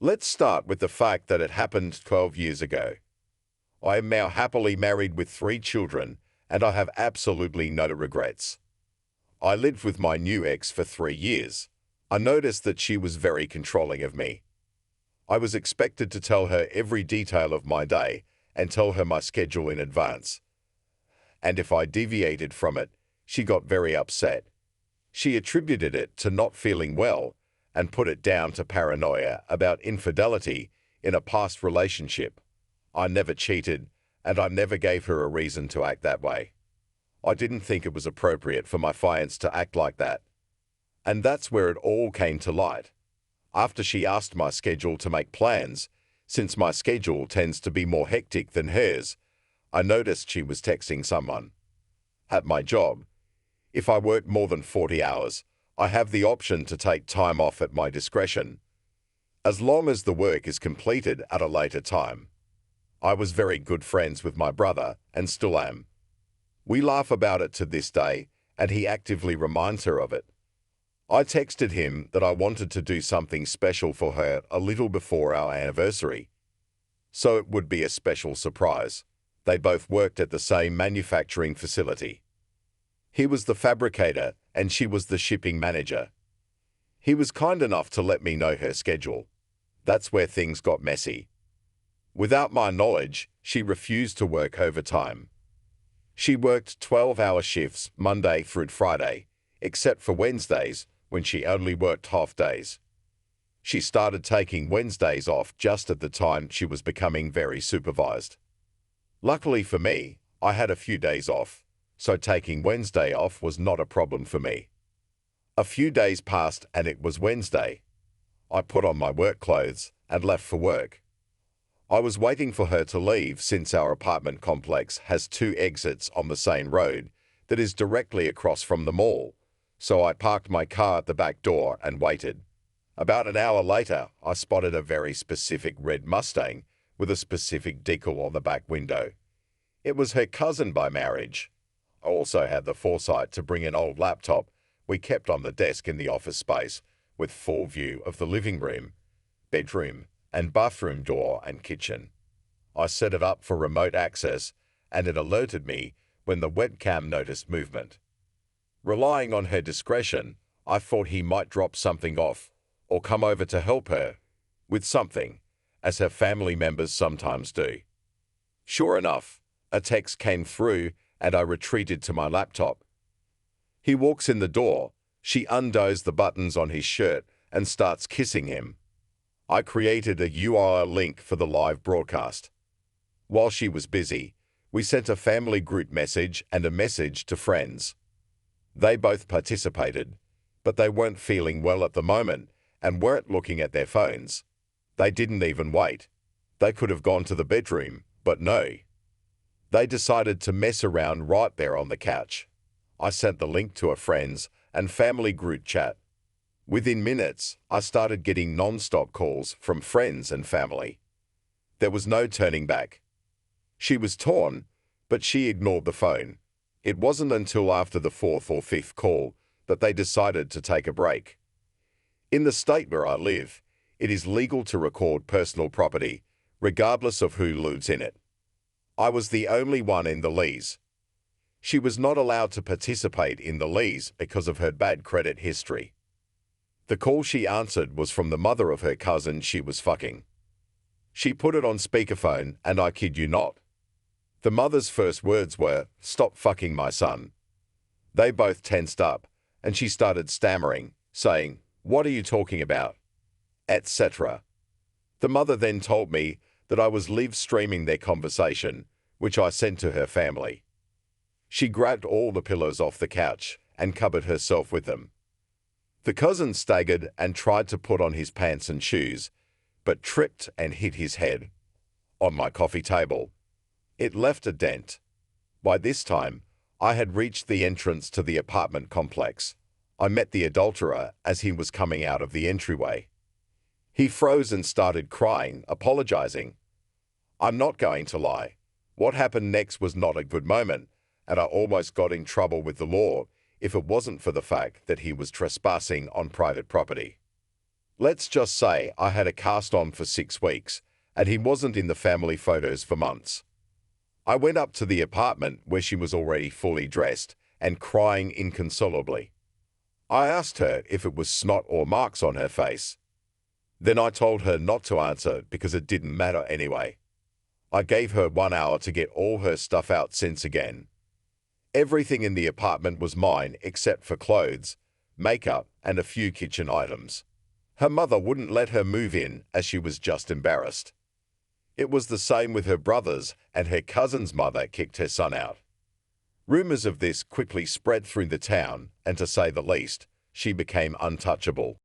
Let's start with the fact that it happened 12 years ago. I am now happily married with 3 children, and I have absolutely no regrets. I lived with my new ex for 3 years. I noticed that she was very controlling of me. I was expected to tell her every detail of my day and tell her my schedule in advance. And if I deviated from it, she got very upset. She attributed it to not feeling well and put it down to paranoia about infidelity in a past relationship. I never cheated, and I never gave her a reason to act that way. I didn't think it was appropriate for my fiancé to act like that. And that's where it all came to light. After she asked my schedule to make plans, since my schedule tends to be more hectic than hers, I noticed she was texting someone. At my job, if I work more than 40 hours, I have the option to take time off at my discretion, as long as the work is completed at a later time. I was very good friends with my brother, and still am. We laugh about it to this day, and he actively reminds her of it. I texted him that I wanted to do something special for her a little before our anniversary, so it would be a special surprise. They both worked at the same manufacturing facility. He was the fabricator, and she was the shipping manager. He was kind enough to let me know her schedule. That's where things got messy. Without my knowledge, she refused to work overtime. She worked 12-hour shifts Monday through Friday, except for Wednesdays, when she only worked half days. She started taking Wednesdays off just at the time she was becoming very supervised. Luckily for me, I had a few days off, so taking Wednesday off was not a problem for me. A few days passed and it was Wednesday. I put on my work clothes and left for work. I was waiting for her to leave since our apartment complex has 2 exits on the same road that is directly across from the mall, so I parked my car at the back door and waited. About an hour later, I spotted a very specific red Mustang with a specific decal on the back window. It was her cousin by marriage. I also had the foresight to bring an old laptop we kept on the desk in the office space with full view of the living room, bedroom, and bathroom door and kitchen. I set it up for remote access, and it alerted me when the webcam noticed movement. Relying on her discretion, I thought he might drop something off or come over to help her with something, as her family members sometimes do. Sure enough, a text came through and I retreated to my laptop. He walks in the door, she undoes the buttons on his shirt and starts kissing him. I created a URL link for the live broadcast. While she was busy, we sent a family group message and a message to friends. They both participated, but they weren't feeling well at the moment and weren't looking at their phones. They didn't even wait. They could have gone to the bedroom, but no. They decided to mess around right there on the couch. I sent the link to a friends and family group chat. Within minutes, I started getting non-stop calls from friends and family. There was no turning back. She was torn, but she ignored the phone. It wasn't until after the 4th or 5th call that they decided to take a break. In the state where I live, it is legal to record personal property, regardless of who lives in it. I was the only one in the lease. She was not allowed to participate in the lease because of her bad credit history. The call she answered was from the mother of her cousin she was fucking. She put it on speakerphone, and I kid you not. The mother's first words were, "Stop fucking my son." They both tensed up, and she started stammering, saying, "What are you talking about?" etc. The mother then told me that I was live streaming their conversation, which I sent to her family. She grabbed all the pillows off the couch and covered herself with them. The cousin staggered and tried to put on his pants and shoes, but tripped and hit his head on my coffee table. It left a dent. By this time, I had reached the entrance to the apartment complex. I met the adulterer as he was coming out of the entryway. He froze and started crying, apologizing. I'm not going to lie. What happened next was not a good moment, and I almost got in trouble with the law if it wasn't for the fact that he was trespassing on private property. Let's just say I had a cast on for 6 weeks, and he wasn't in the family photos for months. I went up to the apartment where she was already fully dressed and crying inconsolably. I asked her if it was snot or marks on her face. Then I told her not to answer because it didn't matter anyway. I gave her 1 hour to get all her stuff out since again. Everything in the apartment was mine except for clothes, makeup, and a few kitchen items. Her mother wouldn't let her move in as she was just embarrassed. It was the same with her brothers, and her cousin's mother kicked her son out. Rumors of this quickly spread through the town, and to say the least, she became untouchable.